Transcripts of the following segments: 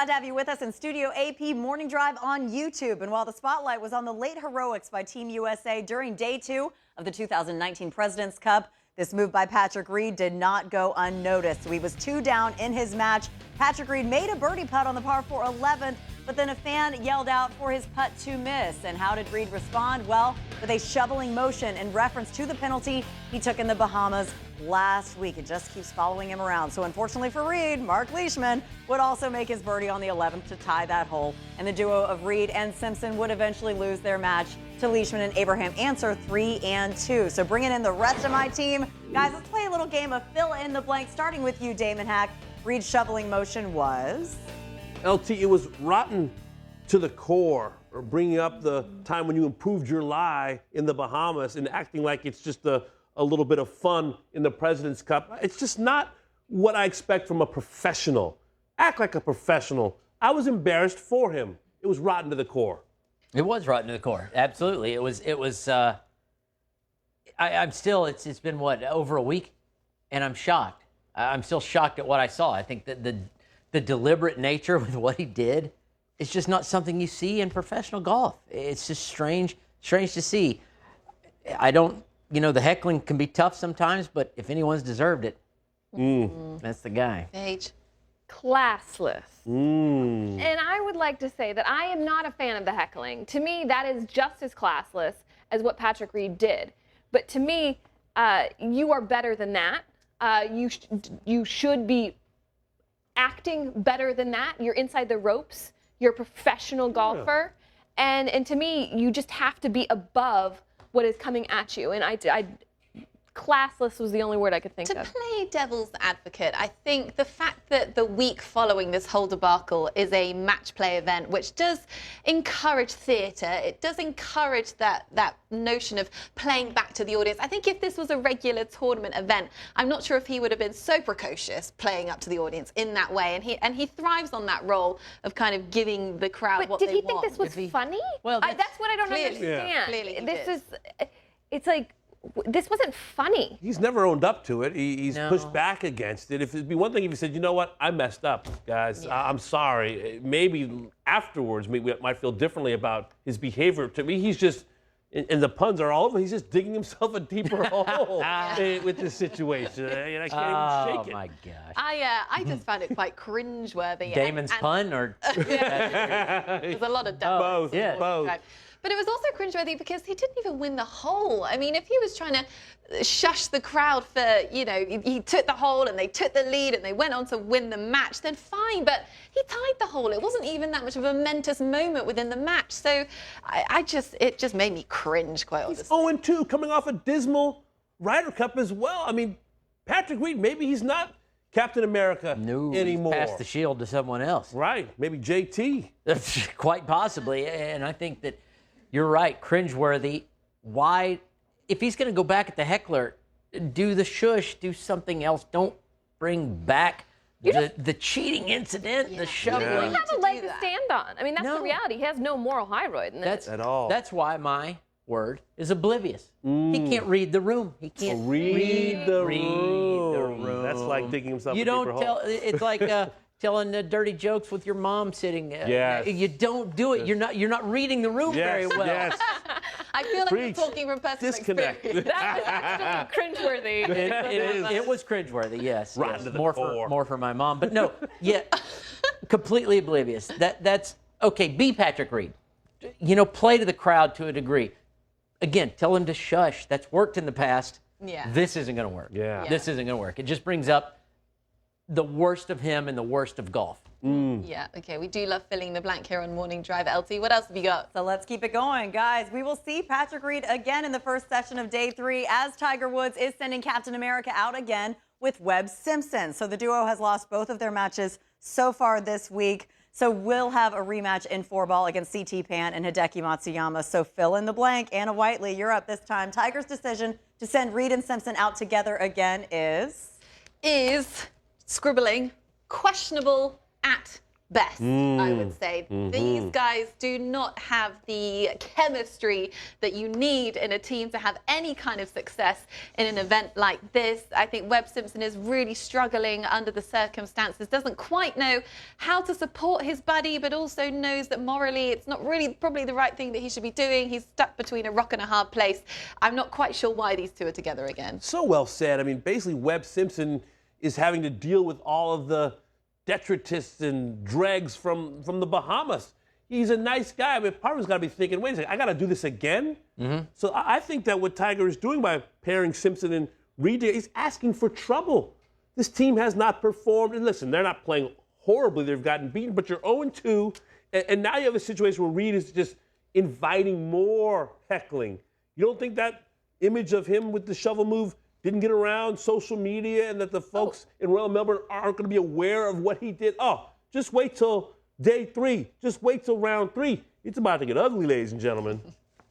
Glad to have you with us in Studio AP Morning Drive on YouTube. And while the spotlight was on the late heroics by Team USA during day 2 of the 2019 President's Cup, this move by Patrick Reed did not go unnoticed. He was 2 down in his match. Patrick Reed made a birdie putt on the par 4 11th, but then a fan yelled out for his putt to miss. And how did Reed respond? Well, with a shoveling motion in reference to the penalty he took in the Bahamas last week. It just keeps following him around. So unfortunately for Reed, Mark Leishman would also make his birdie on the 11th to tie that hole. And the duo of Reed and Simpson would eventually lose their match to Leishman and Abraham Answer 3-2. So bringing in the rest of my team. Guys, let's play a little game of fill in the blank, starting with you, Damon Hack. Reed's shoveling motion was? LT, it was rotten to the core, or bringing up the time when you improved your lie in the Bahamas and acting like it's just a little bit of fun in the President's Cup. It's just not what I expect from a professional. Act like a professional. I was embarrassed for him. It was rotten to the core. It was rotten to the core. Absolutely. I'm still, it's been what, over a week? And I'm shocked. I'm still shocked at what I saw. I think that the deliberate nature with what he did is just not something you see in professional golf. It's just strange to see. The heckling can be tough sometimes, but if anyone's deserved it, that's the guy. Paige. Classless. And I would like to say that I am not a fan of the heckling. To me, that is just as classless as what Patrick Reed did. But to me, you are better than that. You should be acting better than that. You're inside the ropes. You're a professional golfer. Yeah. And to me, you just have to be above what is coming at you. And classless was the only word I could think of. To play devil's advocate, I think the fact that the week following this whole debacle is a match play event, which does encourage theatre, it does encourage that notion of playing back to the audience. I think if this was a regular tournament event, I'm not sure if he would have been so precocious playing up to the audience in that way. And he thrives on that role of kind of giving the crowd what they want. But did he think this was funny? Well, that's what I don't understand. Yeah. Clearly it's like, this wasn't funny. He's never owned up to it. He's pushed back against it. If it'd be one thing if he said, you know what, I messed up, guys. Yeah. I'm sorry. Maybe afterwards we might feel differently about his behavior. To me, he's just, and the puns are all over, he's just digging himself a deeper hole with this situation. And I can't even shake it. Oh, my gosh. I just found it quite cringeworthy. Damon's pun or? There's a lot of both. Yeah, both. But it was also cringeworthy because he didn't even win the hole. I mean, if he was trying to shush the crowd for, he took the hole and they took the lead and they went on to win the match, then fine. But he tied the hole. It wasn't even that much of a momentous moment within the match. So it just made me cringe, quite honestly. He's 0-2, coming off a dismal Ryder Cup as well. I mean, Patrick Reed, maybe he's not Captain America anymore. Pass the shield to someone else. Right, maybe JT. Quite possibly, and I think that you're right, cringeworthy. Why, if he's going to go back at the heckler, do the shush, do something else. Don't bring back the cheating incident, the shoveling. He doesn't have a leg to stand on. I mean, that's the reality. He has no moral high road in this. At all. That's why my word is oblivious. He can't read the room. He can't read the room. That's like digging himself a deeper hole. You don't tell. It's like telling dirty jokes with your mom sitting. You don't do it. You're not reading the room very well. Yes. I feel like you're talking from personal experience. That was actually cringeworthy. It was cringeworthy. Yes. Rotten to the more core. more for my mom, but no. Yeah. Completely oblivious. That's okay. Be Patrick Reed. Play to the crowd to a degree. Again, tell him to shush. That's worked in the past. Yeah. This isn't going to work. Yeah. This isn't going to work. It just brings up the worst of him and the worst of golf. Yeah, okay. We do love filling the blank here on Morning Drive. LT, what else have you got? So let's keep it going, guys. We will see Patrick Reed again in the first session of day 3 as Tiger Woods is sending Captain America out again with Webb Simpson. So the duo has lost both of their matches so far this week. So we'll have a rematch in 4-ball against CT Pan and Hideki Matsuyama. So fill in the blank. Anna Whiteley, you're up this time. Tiger's decision to send Reed and Simpson out together again is scribbling questionable at best, I would say. These guys do not have the chemistry that you need in a team to have any kind of success in an event like this. I think Webb Simpson is really struggling under the circumstances, doesn't quite know how to support his buddy, but also knows that morally it's not really probably the right thing that he should be doing. He's stuck between a rock and a hard place. I'm not quite sure why these two are together again. So well said. I mean, basically, Webb Simpson is having to deal with all of the detritus and dregs from the Bahamas. He's a nice guy, but part of him's got to be thinking, wait a second, I got to do this again? So I think that what Tiger is doing by pairing Simpson and Reed, he's asking for trouble. This team has not performed. And listen, they're not playing horribly. They've gotten beaten, but you're 0-2. And now you have a situation where Reed is just inviting more heckling. You don't think that image of him with the shovel move didn't get around social media and that the folks in Royal Melbourne aren't going to be aware of what he did? Oh, just wait till day 3. Just wait till round 3. It's about to get ugly, ladies and gentlemen.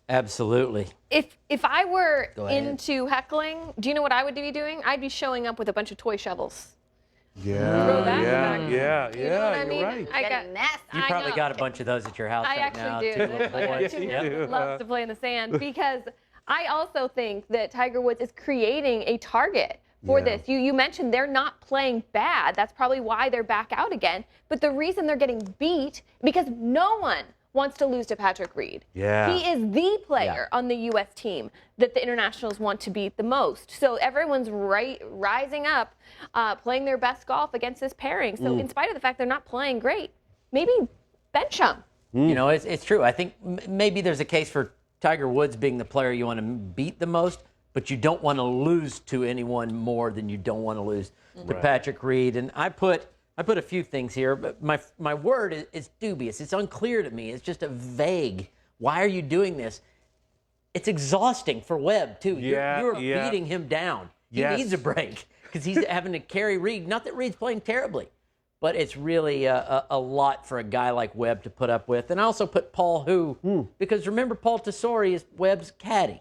Absolutely. If I were Go ahead. into heckling, do you know what I would be doing? I'd be showing up with a bunch of toy shovels. Yeah, Throw that back. yeah, You know what I mean? you're right. I got Getting nasty. You probably got a bunch of those at your house I right now. actually do. Too, little boy. Yes, you do. Loves to play in the sand because I also think that Tiger Woods is creating a target for this. You mentioned they're not playing bad. That's probably why they're back out again. But the reason they're getting beat because no one wants to lose to Patrick Reed. Yeah. He is the player on the U.S. team that the internationals want to beat the most. So everyone's rising up, playing their best golf against this pairing. So in spite of the fact they're not playing great, maybe bench them. You know, it's true. I think maybe there's a case for Tiger Woods being the player you want to beat the most, but you don't want to lose to anyone more than you don't want to lose to Patrick Reed. And I put a few things here, but my word is dubious. It's unclear to me. It's just a vague. Why are you doing this? It's exhausting for Webb, too. You're beating him down. He needs a break because he's having to carry Reed. Not that Reed's playing terribly, but it's really a lot for a guy like Webb to put up with. And I also put Paul Hu, because remember, Paul Tesori is Webb's caddy.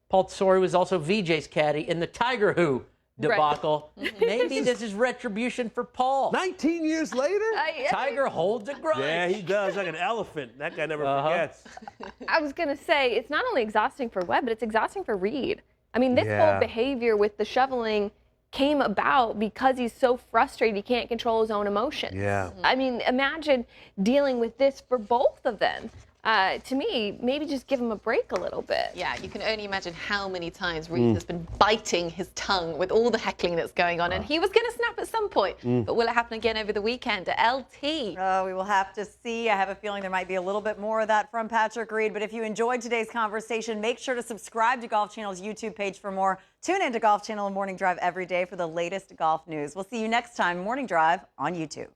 Paul Tesori was also VJ's caddy in the Tiger Hu debacle. Maybe this is retribution for Paul. 19 years later? Tiger holds a grudge. Yeah, he does, like an elephant. That guy never forgets. I was going to say, it's not only exhausting for Webb, but it's exhausting for Reed. I mean, this whole behavior with the shoveling came about because he's so frustrated he can't control his own emotions. Yeah. I mean, imagine dealing with this for both of them. To me, maybe just give him a break a little bit. Yeah, you can only imagine how many times Reed has been biting his tongue with all the heckling that's going on. And he was going to snap at some point. But will it happen again over the weekend at LT? Oh, we will have to see. I have a feeling there might be a little bit more of that from Patrick Reed. But if you enjoyed today's conversation, make sure to subscribe to Golf Channel's YouTube page for more. Tune in to Golf Channel and Morning Drive every day for the latest golf news. We'll see you next time, Morning Drive on YouTube.